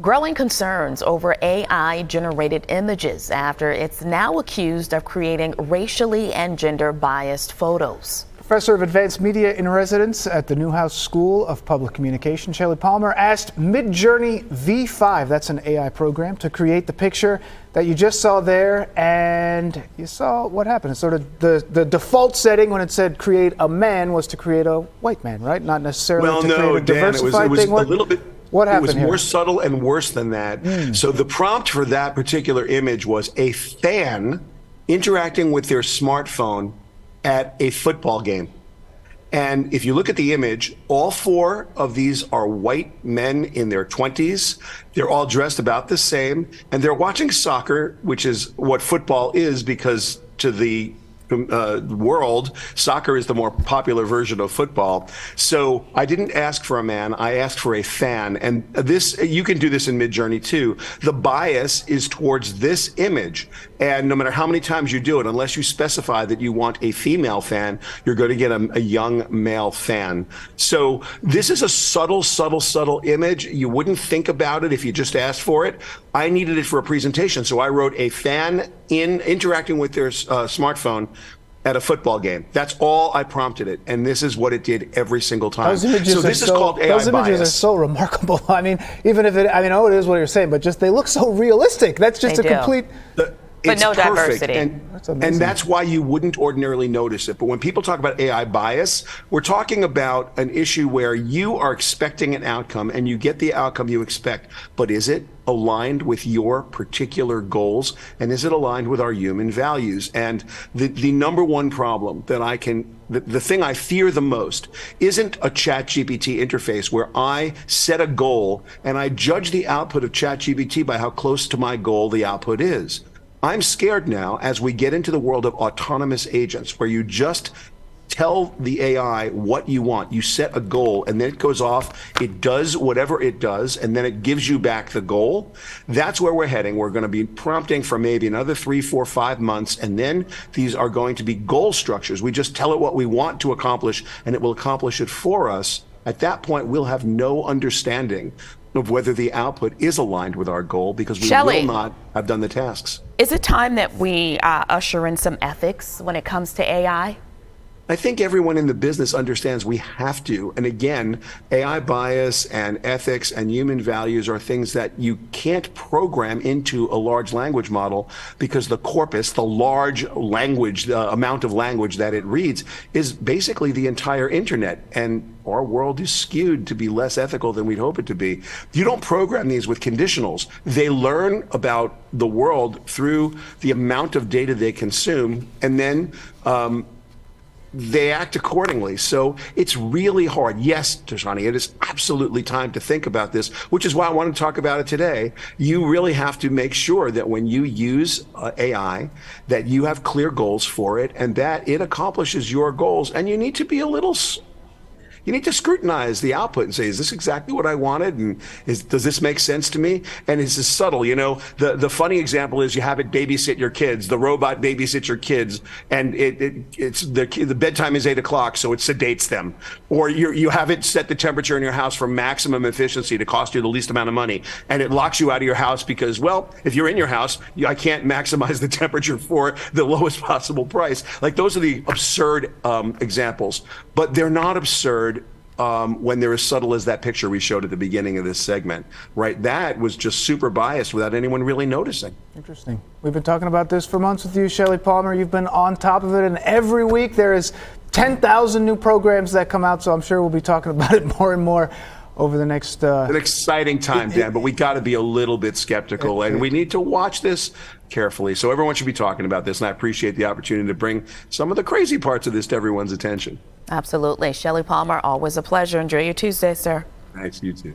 Growing concerns over AI-generated images after it's now accused of creating racially and gender-biased photos. Professor of Advanced Media in Residence at the Newhouse School of Public Communication, Shelly Palmer, asked Midjourney V5, that's an AI program, to create the picture that you just saw there, and you saw what happened. Sort of the default setting when it said create a man was to create a white man, right? Not necessarily to create a diversified thing. It was a little bit. What happened here? It was more subtle and worse than that. So the prompt for that particular image was a fan interacting with their smartphone at a football game. And if you look at the image, all four of these are white men in their 20s. They're all dressed about the same, and they're watching soccer, which is what football is, because to the world, soccer is the more popular version of football. So I didn't ask for a man, I asked for a fan. And this, you can do this in Midjourney too. The bias is towards this image. And no matter how many times you do it, unless you specify that you want a female fan, you're going to get a young male fan. So this is a subtle image. You wouldn't think about it if you just asked for it. I needed it for a presentation. So I wrote a fan interacting with their smartphone at a football game. That's all I prompted it, and this is what it did every single time. So this is called AI bias. Those images are so remarkable. I mean, even if it, I mean, it is what you're saying, but just they look so realistic. That's just complete. But no diversity. And that's why you wouldn't ordinarily notice it. But when people talk about AI bias, we're talking about an issue where you are expecting an outcome and you get the outcome you expect. But is it aligned with your particular goals? And is it aligned with our human values? And the number one problem that the thing I fear the most isn't a ChatGPT interface where I set a goal and I judge the output of ChatGPT by how close to my goal the output is. I'm scared now as we get into the world of autonomous agents where you just tell the AI what you want. You set a goal and then it goes off, it does whatever it does, and then it gives you back the goal. That's where we're heading. We're going to be prompting for maybe another 3, 4, 5 months, and then these are going to be goal structures. We just tell it what we want to accomplish and it will accomplish it for us. At that point, we'll have no understanding of whether the output is aligned with our goal because we will not have done the tasks. Is it time that we usher in some ethics when it comes to AI? I think everyone in the business understands we have to. And again, AI bias and ethics and human values are things that you can't program into a large language model because the corpus, the large language, the amount of language that it reads is basically the entire internet. And our world is skewed to be less ethical than we'd hope it to be. You don't program these with conditionals. They learn about the world through the amount of data they consume, and then they act accordingly. So it's really hard. Yes, Tashanea, it is absolutely time to think about this, which is why I want to talk about it today. You really have to make sure that when you use AI, that you have clear goals for it and that it accomplishes your goals. And you need to be you need to scrutinize the output and say, is this exactly what I wanted? And does this make sense to me? And it's just subtle. You know, the funny example is you have it babysit your kids. The robot babysits your kids, and the bedtime is 8 o'clock, so it sedates them. Or you have it set the temperature in your house for maximum efficiency to cost you the least amount of money, and it locks you out of your house because, well, if you're in your house, I can't maximize the temperature for the lowest possible price. Like, those are the absurd examples, but they're not absurd when they're as subtle as that picture we showed at the beginning of this segment, right? That was just super biased without anyone really noticing. Interesting. We've been talking about this for months with you, Shelly Palmer. You've been on top of it, and every week there is 10,000 new programs that come out, so I'm sure we'll be talking about it more and more over the next... An exciting time, Dan, but we got to be a little bit skeptical, and we need to watch this carefully. So everyone should be talking about this, and I appreciate the opportunity to bring some of the crazy parts of this to everyone's attention. Absolutely. Shelly Palmer, always a pleasure. Enjoy your Tuesday, sir. Thanks, you too.